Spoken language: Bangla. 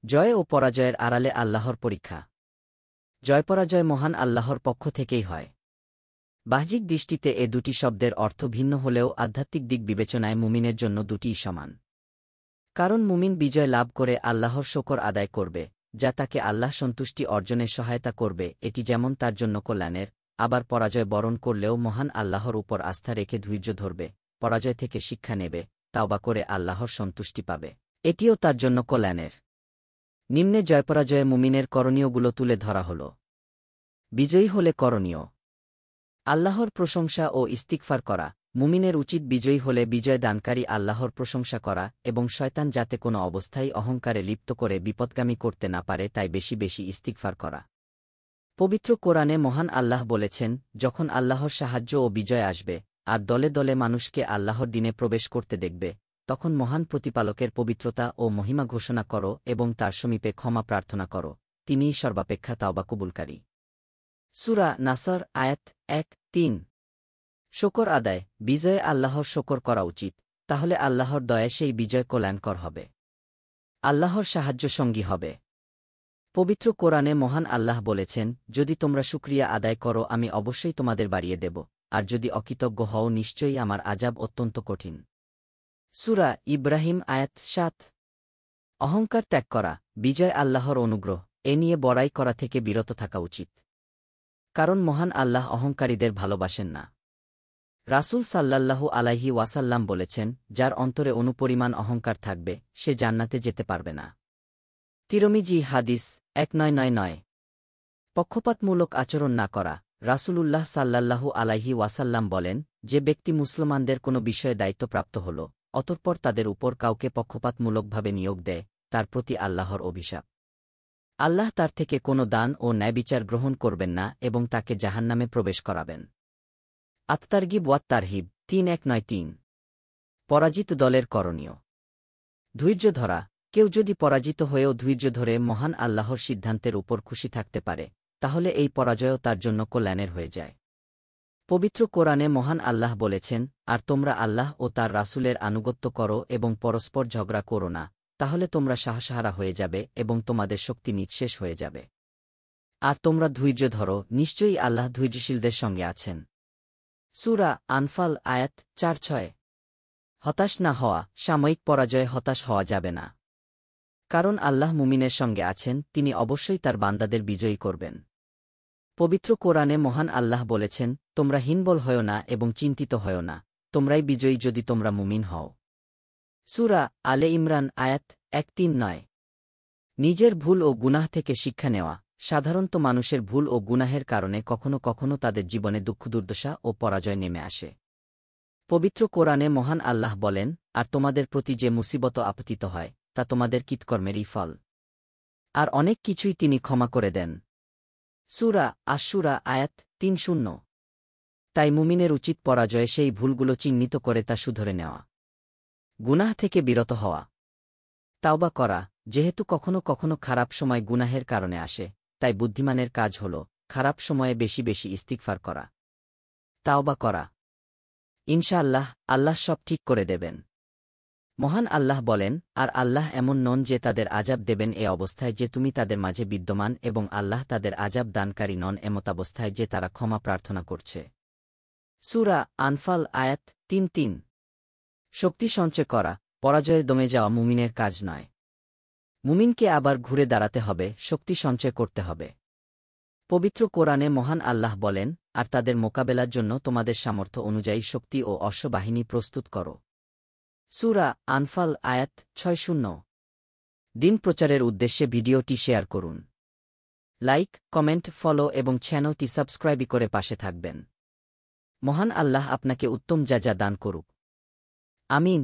জয় ও পরাজয়ের আড়ালে আল্লাহর পরীক্ষা। জয়পরাজয় মহান আল্লাহর পক্ষ থেকেই হয়। বাহ্যিক দৃষ্টিতে এ দুটি শব্দের অর্থ ভিন্ন হলেও আধ্যাত্মিক দিক বিবেচনায় মুমিনের জন্য দুটিই সমান। কারণ মুমিন বিজয় লাভ করে আল্লাহর শকর আদায় করবে, যা তাকে আল্লাহ সন্তুষ্টি অর্জনে সহায়তা করবে, এটি যেমন তার জন্য কল্যাণের, আবার পরাজয় বরণ করলেও মহান আল্লাহর উপর আস্থা রেখে ধৈর্য ধরবে, পরাজয় থেকে শিক্ষা নেবে, তাওবা করে আল্লাহর সন্তুষ্টি পাবে, এটিও তার জন্য কল্যাণের। নিম্নে জয়পরাজয়ে মুমিনের করণীয়গুলো তুলে ধরা হল। বিজয়ী হলে করণীয়: আল্লাহর প্রশংসা ও ইস্তিগফার করা। মুমিনের উচিত বিজয়ী হলে বিজয় দানকারী আল্লাহর প্রশংসা করা এবং শয়তান যাতে কোনো অবস্থায় অহংকারে লিপ্ত করে বিপদগামী করতে না পারে তাই বেশি বেশি ইস্তিগফার করা। পবিত্র কোরআনে মহান আল্লাহ বলেছেন, যখন আল্লাহর সাহায্য ও বিজয় আসবে, আর দলে দলে মানুষকে আল্লাহর দ্বীনে প্রবেশ করতে দেখবে, তখন মহান প্রতিপালকের পবিত্রতা ও মহিমা ঘোষণা করো এবং তার সমীপে ক্ষমা প্রার্থনা করো, তিনিই সর্বাপেক্ষা তাওবা কবুলকারী। সূরা নাসর আয়াত 1-3। শকর আদায়। বিজয়ে আল্লাহর শকর করা উচিত, তাহলে আল্লাহর দয়ায় সেই বিজয় কল্যাণকর হবে, আল্লাহর সাহায্য সঙ্গী হবে। পবিত্র কোরআনে মহান আল্লাহ বলেছেন, যদি তোমরা শুকরিয়া আদায় করো আমি অবশ্যই তোমাদের বাড়িয়ে দেব, আর যদি অকৃতজ্ঞ হও নিশ্চয়ই আমার আযাব অত্যন্ত কঠিন। সূরা ইব্রাহিম আয়াত 7। অহংকার ত্যাগ করা। বিজয় আল্লাহর অনুগ্রহ, এ নিয়ে বড়াই করা থেকে বিরত থাকা উচিত, কারণ মহান আল্লাহ অহংকারীদের ভালোবাসেন না। রাসূল সাল্লাল্লাহু আলাইহি ওয়াসাল্লাম বলেছেন, যার অন্তরে অনুপরিমাণ অহংকার থাকবে সে জান্নাতে যেতে পারবে না। তিরমিজি হাদিস 1999। পক্ষপাতমূলক আচরণ না করা। রাসূলুল্লাহ সাল্লাল্লাহু আলাইহি ওয়াসাল্লাম বলেন, যে ব্যক্তি মুসলমানদের কোনো বিষয়ে দায়িত্বপ্রাপ্ত হল, অতঃপর তাদের উপর কাউকে পক্ষপাতমূলকভাবে নিয়োগ দেয়, তার প্রতি আল্লাহর অভিশাপ। আল্লাহ তার থেকে কোনো দান ও ন্যায়বিচার গ্রহণ করবেন না এবং তাকে জাহান্নামে প্রবেশ করাবেন। আত-তারগিব ওয়াত তারহিব 3193। পরাজিত দলের করণীয়: ধৈর্য ধরা। কেউ যদি পরাজিত হয়েও ধৈর্য ধরে মহান আল্লাহর সিদ্ধান্তের উপর খুশি থাকতে পারে, তাহলে এই পরাজয়ও তার জন্য কল্যাণের হয়ে যায়। পবিত্র কোরআনে মহান আল্লাহ বলেছেন, আর তোমরা আল্লাহ ও তার রাসূলের আনুগত্য করো এবং পরস্পর ঝগড়া করো না, তাহলে তোমরা সাহসাহারা হয়ে যাবে এবং তোমাদের শক্তি নিঃশেষ হয়ে যাবে। আর তোমরা ধৈর্য ধরো, নিশ্চয়ই আল্লাহ ধৈর্যশীলদের সঙ্গে আছেন। সূরা আনফাল আয়াত 4-6। হতাশ না হওয়া। সাময়িক পরাজয়ে হতাশ হওয়া যাবে না, কারণ আল্লাহ মুমিনের সঙ্গে আছেন, তিনি অবশ্যই তার বান্দাদের বিজয়ী করবেন। পবিত্র কোরআনে মহান আল্লাহ বলেছেন, তোমরা হীনবল হও না এবং চিন্তিত হও না, তোমরাই বিজয়ী যদি তোমরা মুমিন হও। সূরা আলে ইমরান আয়াত 139। নিজের ভুল ও গুনাহ থেকে শিক্ষা নেওয়া। সাধারণত মানুষের ভুল ও গুনাহের কারণে কখনো কখনো তাদের জীবনে দুঃখ দুর্দশা ও পরাজয় নেমে আসে। পবিত্র কোরআনে মহান আল্লাহ বলেন, আর তোমাদের প্রতি যে মুসিবত আপতিত হয় তা তোমাদের কৃতকর্মেরই ফল, আর অনেক কিছুই তিনি ক্ষমা করে দেন। সূরা আশ-শুরা আয়াত 30। তাই মুমিনের উচিত পরাজয়ে সেই ভুলগুলো চিহ্নিত করে তা শুধরে নেওয়া, গুনাহ থেকে বিরত হওয়া, তাওবা করা। যেহেতু কখনো কখনো খারাপ সময় গুনাহের কারণে আসে, তাই বুদ্ধিমানের কাজ হল খারাপ সময়ে বেশি বেশি ইস্তিগফার করা, তাওবা করা। ইনশাআল্লাহ আল্লাহ সব ঠিক করে দেবেন। মহান আল্লাহ বলেন, আর আল্লাহ এমন নন যে তাদের আযাব দেবেন এ অবস্থায় যে তুমি তাদের মাঝে বিদ্যমান, এবং আল্লাহ তাদের আযাব দানকারী নন এমতাবস্থায় যে তারা ক্ষমা প্রার্থনা করছে। সূরা আনফাল আয়াত 3-3। শক্তি সঞ্চয় করা। পরাজয়ে দমে যাওয়া মুমিনের কাজ নয়। মুমিনকে আবার ঘুরে দাঁড়াতে হবে, শক্তি সঞ্চয় করতে হবে। পবিত্র কোরআনে মহান আল্লাহ বলেন, আর তাদের মোকাবেলার জন্য তোমাদের সামর্থ্য অনুযায়ী শক্তি ও অশ্ববাহিনী প্রস্তুত করো। সূরা আনফাল আয়াত 6-0। দিন প্রচারের উদ্দেশ্যে ভিডিওটি শেয়ার করুন। লাইক, কমেন্ট, ফলো এবং চ্যানেলটি সাবস্ক্রাইব করে পাশে থাকবেন। মহান আল্লাহ আপনাকে উত্তম যা দান করুক। আমিন।